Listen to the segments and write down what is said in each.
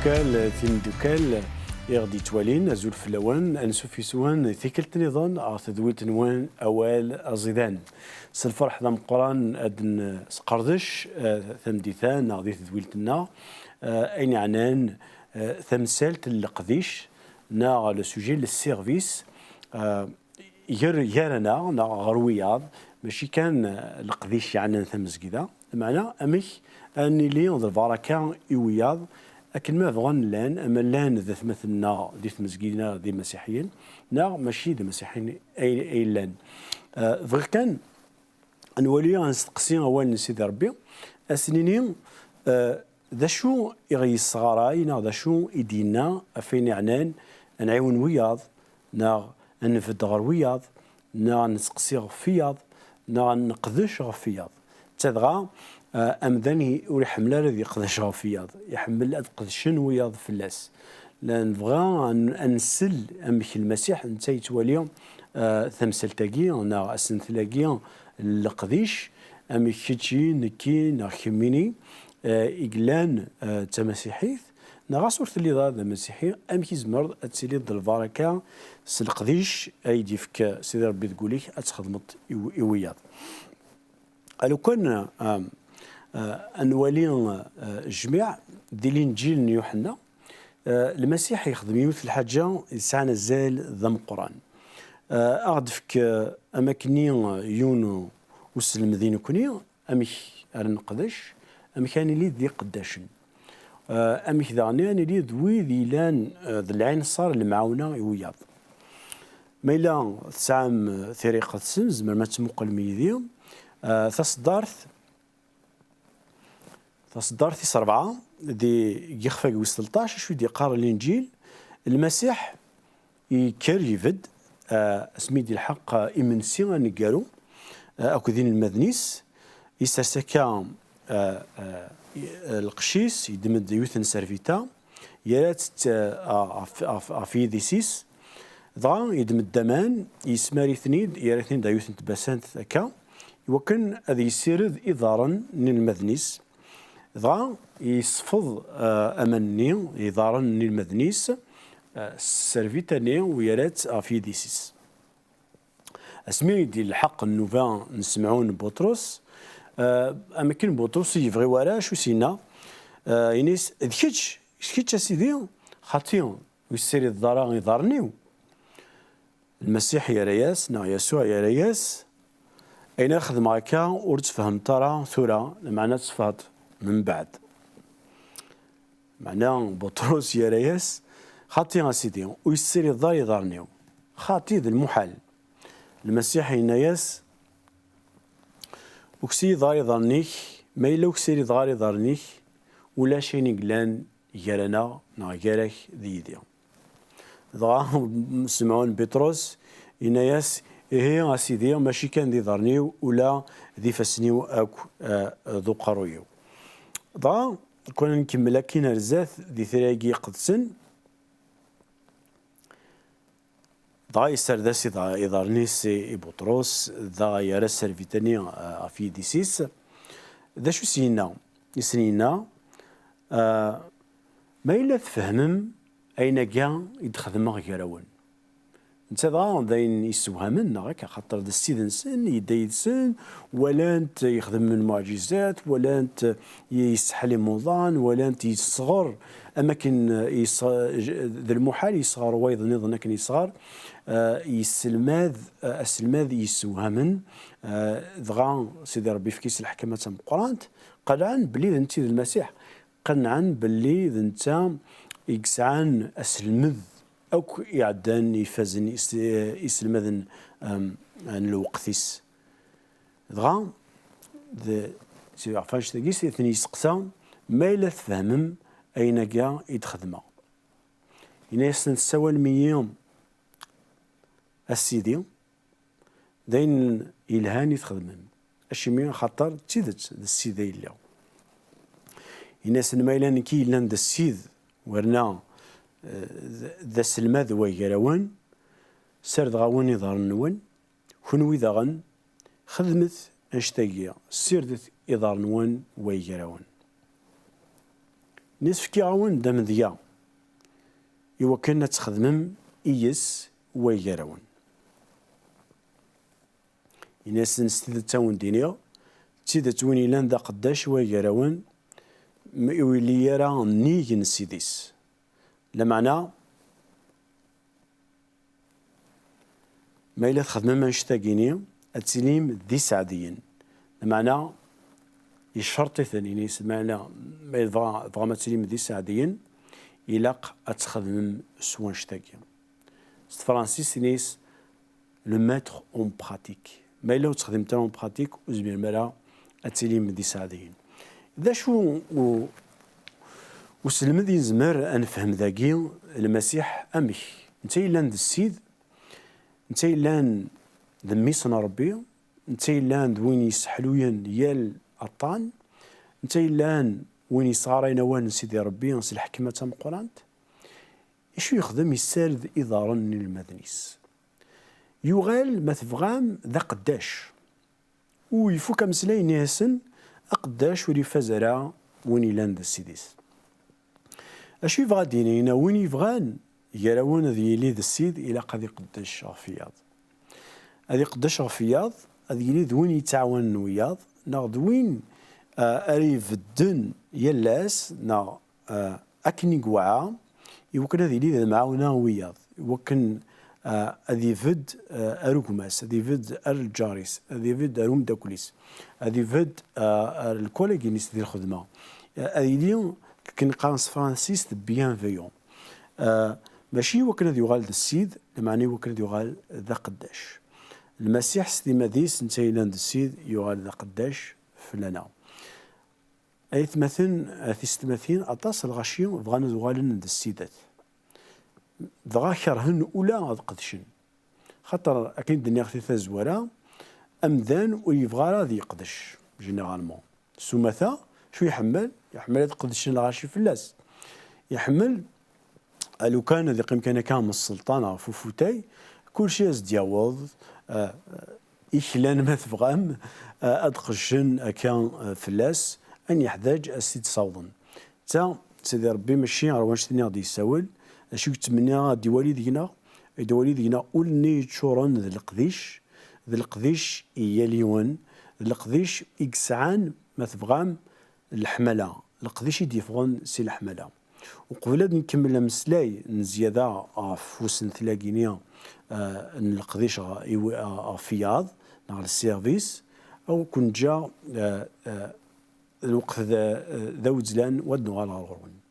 دوكال ثين دوكال يغدي توالين أزول في اللوان أنسو في سوان ثيكلت نظام أعتدويت نوان أوال أزيدان سالفرح ذا مقران أدن سقردش ثمديثان غدي تدويلتنا أين عنان ثمسالت القديش نا لو سوجي للسيرفيس يرانا نا غروياض ماشي كان القديش يعني ثمزكذا معنى أمك أني لي البركة إوياض أكن ما بغان لان أما لان ذات مثلنا دي تمزكينا دي مسيحيين نا ماشي دي مسيحيين أي لان فغير كان نولي غنستقسي أولا سيدي ربي أسنيني ذا شو يغي الصغاراي نا ذا شو يدينا أفين عنان نعاون وياض نا نفد غير وياض نا نسقسي غفياض نا نقدش غفياض تدغى أمداني ور يحمل الذي يقدش غفياض يحمل قدشن وياض فلاس لأن بغا أنسل أمك المسيح نتا يتوالي ثمثلتاكي نا أسنثلاكي القديش أمك كيتشي نكي نا خميني إقلان تمسيحيث نا صورة اللي ضاد المسيحي أمك يزمر أتسيلي ضد البركة سلقديش أيدي فك سيدي ربي تقوليك أتخدمت إوياض لو كان أنوالي الجميع دي الإنجيل يوحنا المسيح يخدم يوث الحاجة يسعنا الزال ذم قرآن أغدفك أماكني يونو وسلم ذين كوني أمك أرنقدش أمك أنا لي ذي قداشن أمك ذاني أنا لي ذوي ذي لان ذي العين صار المعاونة وياض ما إلا تسعام ثريقة سنز ما تمقل ميديوم تصدرت 4 دي يخفق و 16 شو دي قارئ الانجيل المسيح يكر يفد اسميدي الحق امنسي نقالو اكو ذين المذنيس يستسكا القشيس يدمد يوثن سيرفيتا يرات في ديسيس ضا يدمد دمان يسماري ثنيد يراتني دا يوثن تباسانت ثكا وكان هذا يسيرد إضارا للمذنيس ضا يصفض أمني إضارا للمذنيس سيرفيتاني ويرات أفيديسيس اسمي دي الحق النوفا نسمعون بطرس أماكن بطرس يبغي وراه شو سينا ينيس كيتش أسيدي خاطيون ويسيري الضارا يضارنيو المسيح يا رياس نا يسوع يا رياس أين أخذ معك ورتفهم ترى ثورة معناه تصفات من بعد معناه بطرس يا رياس خاطي سيدي ويسير الضار يضارنيو خاطي ذا المحال المسيح يناياس وكسي ضار يضارنيك ما إلا وكسير ضار يضارنيك ولا شي نقلان يارانا نا يارك ذي دي ضا سمعون بطرس يناياس إيه أسيدي ماشي كان ذي ضرنيو ولا ذي فسنيو أكو ذو قرويو ضا كنا نكمل كينا رزاث ذي ثلاقي قدسن ضا يسردسي ضا يضرنيس بطرس ضا يرسل فيتاني في ديسيس ذا شو سينا يسنينا ما إلا تفهمم أين جا يدخل غيراون انت ضا داين يسوهمن هكا خاطر ذا السيد انسان يدا يدسن ولا انت يخدم من المعجزات ولا انت يسحل موضان ولا انت يصغر اماكن ذا المحال يصغر وايضا نظن كان يصغر يسلماذ السلماذ يسوهمن ضغا سيدي ربي في كيس الحكمه تاع القران قال عن بلي انت المسيح قال عن بلي انت يقسعان اسلمذ أو يعدان يفازن يسلمذن الوقتيس دغا سي عفاش تاكيس ثاني يسقسا ما إلا تفهمم أين كاع يتخدم إنا يسن سوال ميوم السيدي داين يلهان يتخدمم أشي خاطر تيدت السيدي إلا إنا سن ما إلا نكي لان السيد ورنا ذا سلماذ ويجراون سرد غاون يظهر نون كونوي ذاغن خدمت أشتاقية سردت إظهر نون ويجراون نصف كيغاون دام ذيا إوا كنا تخدمم إيس ويجراون الناس نستيد تاون دينيا تيدا وين إلان ذا قداش ويجراون يولي يرى نيج نسيديس لمعنى ما إلا تخدم ما نشتاقيني التسليم ذي سعديين لمعنى يشرطي ثاني معنى ما يبغى ما تسليم ذي سعديين يلاق أتخدم سوا نشتاقي فرانسيس نيس لو ماتر اون براتيك ما إلا تخدم اون براتيك وزبير مالا التسليم ذي سعديين إذا شو وسلم ذي زمر نفهم ذاكي المسيح أمي انت إلا ند السيد انت إلا ذميسنا ربي انت إلا وين يسحلوين يال الطان انت إلا وين يصارين وان سيدي ربي نس الحكمة تام قرانت إيشو يخدم يسارد إضارا للمدنيس يغال ما تفغام ذا قداش ويفوك مسلاين ياسن أقداش ولي فزرا وين يلاند السيديس أشو يبغى دينينا وين يبغان يراون ذي يلي ذا السيد إلى قد قداش غفياض هذه قداش غفياض هذه يلي ذوين يتعاون وياض ناض وين أريف الدن يلاس نا أكني قوعا يمكن هذه يلي ذا معاونا وياض يمكن هذه فد أروكماس هذه فد الجاريس هذه فد أروم داكوليس هذه فد الكوليجينيس ديال الخدمة هذه اليوم كن قانص فرانسيس بيان فيون ماشي وكنا ذي يغال السيد المعني وكنا ذي يغال ذا قداش المسيح سيدي ماديس نتاي لاند السيد يغال ذا قداش فلنا أي ثمثن ثيستمثين أطاس الغاشيون بغانا ذغالن ند السيدات ذغا كرهن أولا غاد قدشن خاطر أكيد الدنيا اختي تزورا أمذان ويبغى راضي يقدش جينيرالمون سومثا شو يحمل قدشن الغاشي فلاس يحمل لو كان ذي قيم كان كامل السلطنة فوفوتاي كل شيء يزدياوض إخلان ما تبغام أدقشن كان فلاس أن يحتاج السيد صوضا تا سيدي ربي ماشي روانش تني غادي يساول أشي تمنى ديوالي دينا أولني تشورن ذي القديش إياليون ذي القديش إكسعان ما تبغام الحملة القديش يديفغون سي الحملة وقبل نكمل مسلاي نزيادة فوسن ثلاقينيا نقضيش فياض نغ السيرفيس أو كن جا الوقت ذا وزلان ودنو على الغرون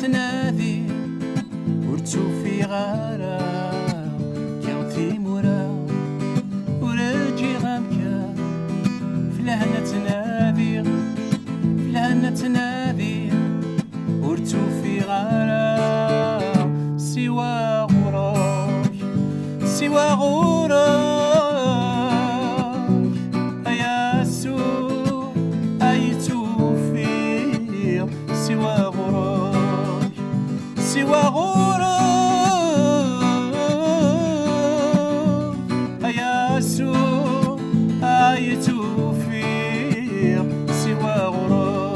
تنادي ورتوفي غارة كيغثي مورا ورجي غامكا فلهنا تنادي ورتوفي غارة سوا غوراك أيا يسوع أيتوفي سوا غوراك يا يسوع أيتوفيق سوى غرور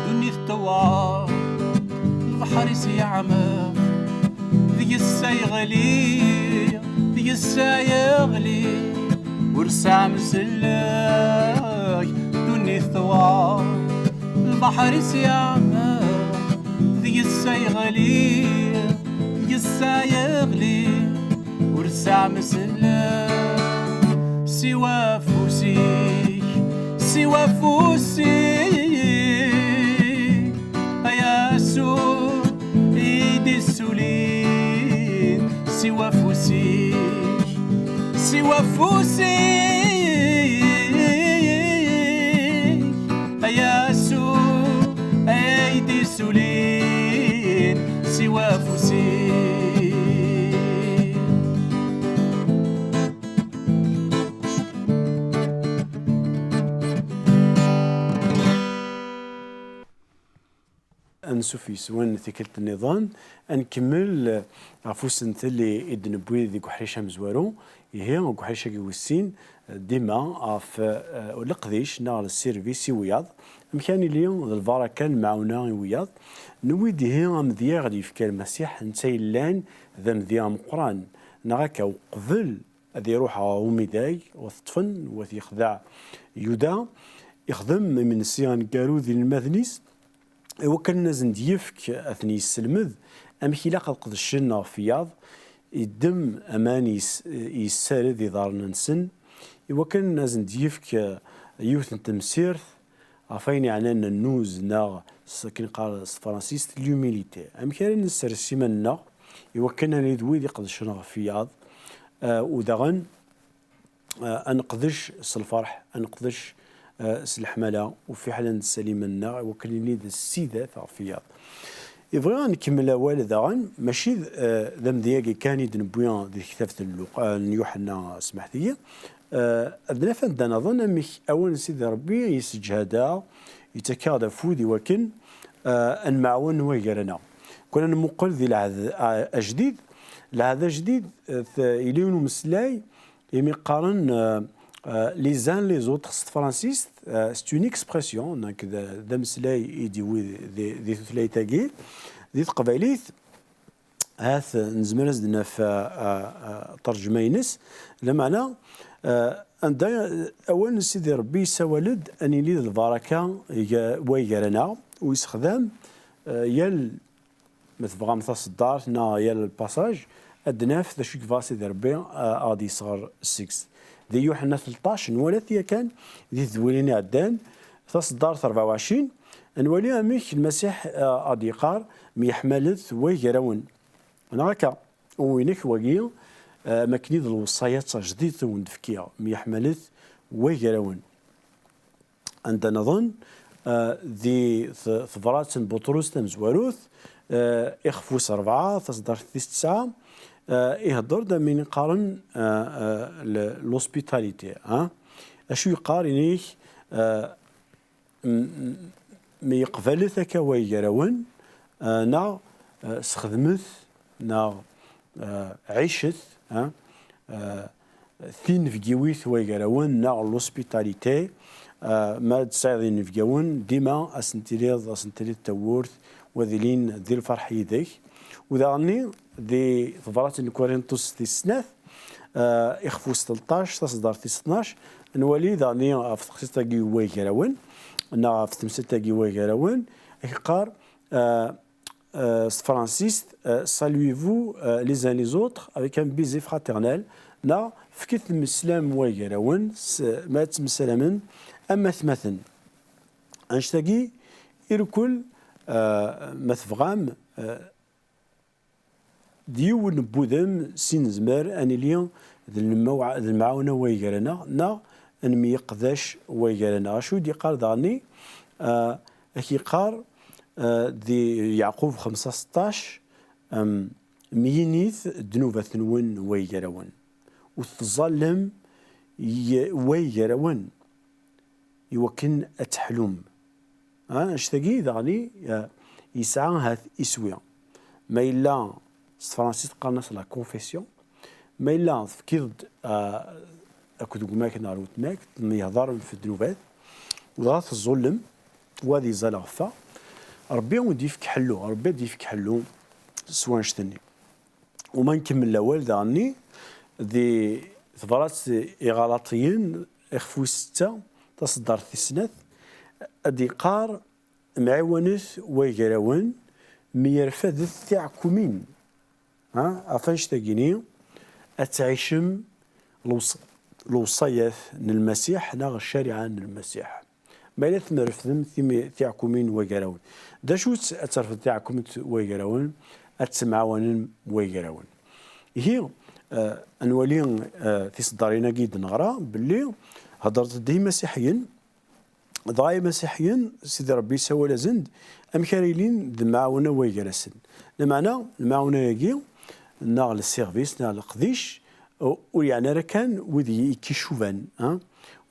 دنيا الثوار البحر سيعمق ذي السايغلي ورسع مسلاي دني الثوار البحر سيعمق ذي السايغلي ورسع مسلاي سوا فوسي يا يسوع ايدي السولين سوا فوسي السولين سوى فوسين. انسوفي سوان ثكلت النظام نكمل عفوس اللي إدن بوي ذي قحريشة مزوارو هي قحريشة كيوسين ديما في لقديش نار السيرفيس وياض مكان اليوم الفاركة المعونة وياض نويدي هي مذيا غادي يفكر المسيح نتايلان ذا مذيا مقران نغاكا وقبل هذي يروح وميداي وثطفن وثيخدع يودا يخدم من السيان كارو ذي المذنيس وكان نازن ديفك اثني السلمذ امك الا قد الشنا فياض يدم امان يسارد يضارنا نسن وكان نازن ديفك يوث تمسيرث عفاين يعني ان النوز نا كي قال فرانسيس لوميليتي امك نسر السيمنا وكان ندوي قد الشنا فياض ودغن انقذش الفرح انقذش الحمله وفي حال سليمنا وكليني ذا السيده تعرفيا يبغى نكمل والد غن ماشي ذم دياكي كان يدنبويا ذي كتابة يوحنا سمحت لي أدنى فندنا نظن أمك أول سيدي ربي يسجهدا يتكاد فودي وكن المعون ويقرنا كنا نمقل ذي الجديد لهذا جديد إليون مسلاي يمي قارن les uns les autres français c'est une expression donc دمسلاي يديوي ذي ثلاثه تاعي ذي قبايليت هاث نزمر زدنا في ترجمينس لمعنى عند اول سيدي ربي سوالد اني لي البركه ويقرنا ويستخدم يال مثبغا مثلا نا يال الباساج ادناف ذا شيك فاسي ذي ربي غادي صغر 6 ذي يوحنا 13 نولي ثيا كان ذي ذويلين عدان تصدر 24 نولي اميك المسيح غادي يقار ميحملث ويقراون انا هكا وينك وقيل ماكنيد الوصايات جديد وندفكيها ميحملث ويقراون عندنا نظن ذي ثبرات بطرس تمزواروث اخفوس 4 تصدر 9 يهضر دا من يقارن لوسبيتاليتي اشو يقارن مي يقبل ثكا ويقراون نا استخدمت نا عيشت ثين فيويث ويقراون نا لوسبيتاليتي ما تساعدين فيقون ديما اسنتريض تورث وذلين ذي الفرح يديك وذاني ذي ثبرات الكورنثوس في السنة إخفو 16 تصدر في 12 نولي ذاني في تخصيص تاقي ويقراون نا في تمثيل تاقي ويقراون يقار فرانسيس saluez-vous les uns les autres avec un baiser fraternel نا فكيت المسلم ويقراون ما تمسلمن أما ثمثن أنشتاقي إركل مثفغام ديون بودم سين زمار أني اليوم المعاونة ويقرنا نا أنمي يقذاش ويقرنا شو دي قال داني أكي قار دي يعقوب 15 مينيث دنوبة ثنون ويقرون وتظلم ويقرون يوكن أتحلم اشتاقي داني يسعى هاث إسويا ما إلا فرانسيس قالناس لا كونفيسيون ما إلا فكيد أكو دوكماك ناروت ماك يهضر في الدنوبات وضغط الظلم وهذه زال غفا ربي وديفك حلو ربي ديفك حلو سوا نشتني وما نكمل الأول داني ذي ثبرات إغلاطيين إخفو 6 تصدر في السنة أدي قار معاونث ويقراون ميرفد الثعكمين عفاش تاقيني أتعيشم الوصايات للمسيح ناغ الشريعة للمسيح ما إلا تمرفدم ثعكمين ويقراون دا شو أترفد ثعكم ويقراون أتسمعون ويقراون هي أنولي في صدارينا قيد نغرا باللي هضرت دي مسيحيين ضاي مسيحيين سيدي ربي سوى لازند ام كاريلين المعاونه ويجلسن المعنى المعاونه يجي نا السيرفيس نا القديش ويعني راه كان وذي كيشوفان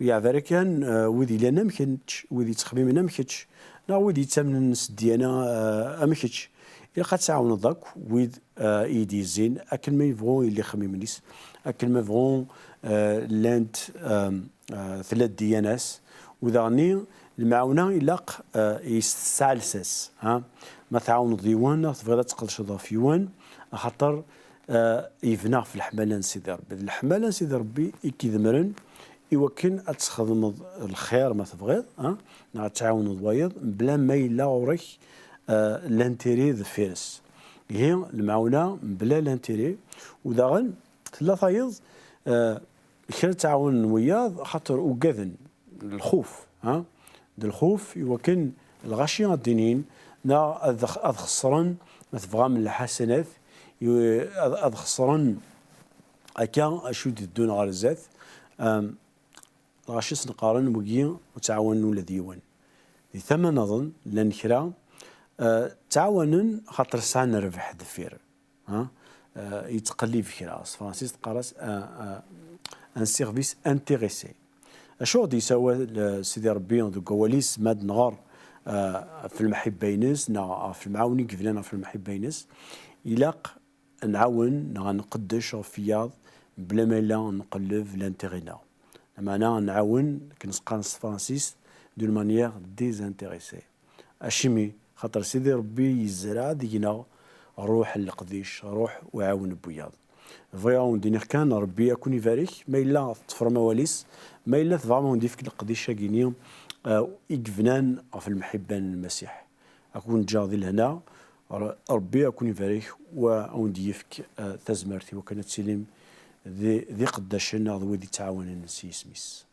ويعني كان وذي لنا مكنتش وذي تخميمنا مكنتش نا وذي تمن الناس ديالنا مكنتش إلا قد تعاون ضاك ويد ايدي زين اكل ما يبغون اللي خميمنيس اكل ما يبغون لاند ثلاث دياناس وذاني المعاونه يلاق يستعلسس ما تعاون ديوان تبغي تقلش في يوان خاطر يفنى في الحملان سيدي ربي الحملان سيدي ربي يكيدمرن يوكن تخدم الخير ما تبغيض تعاون ضوايض بلا ما يلا غورك لانتيري ذا فيرس هي المعاونه بلا لانتيري وداغن تلا فايض كان تعاون وياض خاطر وكذن الخوف الخوف يوكن الغاشي الدينين نا اذ خسرن ما تبغى من الحسنات اذ خسرن هكا اشود الدون غير الزات غاشي نقارن وكي وتعاون ولا ديوان دي ثمن نظن لان كرا تعاونن خاطر سعنا ربح دفير يتقلي في كرا فرانسيس تقراس ان سيرفيس انتريسي اشو دي سوا سيدي ربي دو كواليس ماد نغار في المحبينس نا في المعاوني كيف لنا في المحبينس يلاق نعاون نقدش فياض بلا ما لا نقلب لانتيغينا معنا نعاون كنسقانس فرانسيس دون مانيير ديزانتيريسي اشمي خاطر سيدي ربي يزرع دينا روح القديش روح وعاون بوياض فيا دينير كان ربي يكون يبارك ما الا تفر مواليس ما الا فريمون ديفك القديش كينيوم يكفنان في المحبان المسيح اكون جاضي لهنا ربي يكون يبارك ونديفك تزمرتي وكانت سليم ذي قداشنا ذي تعاون النسي سميس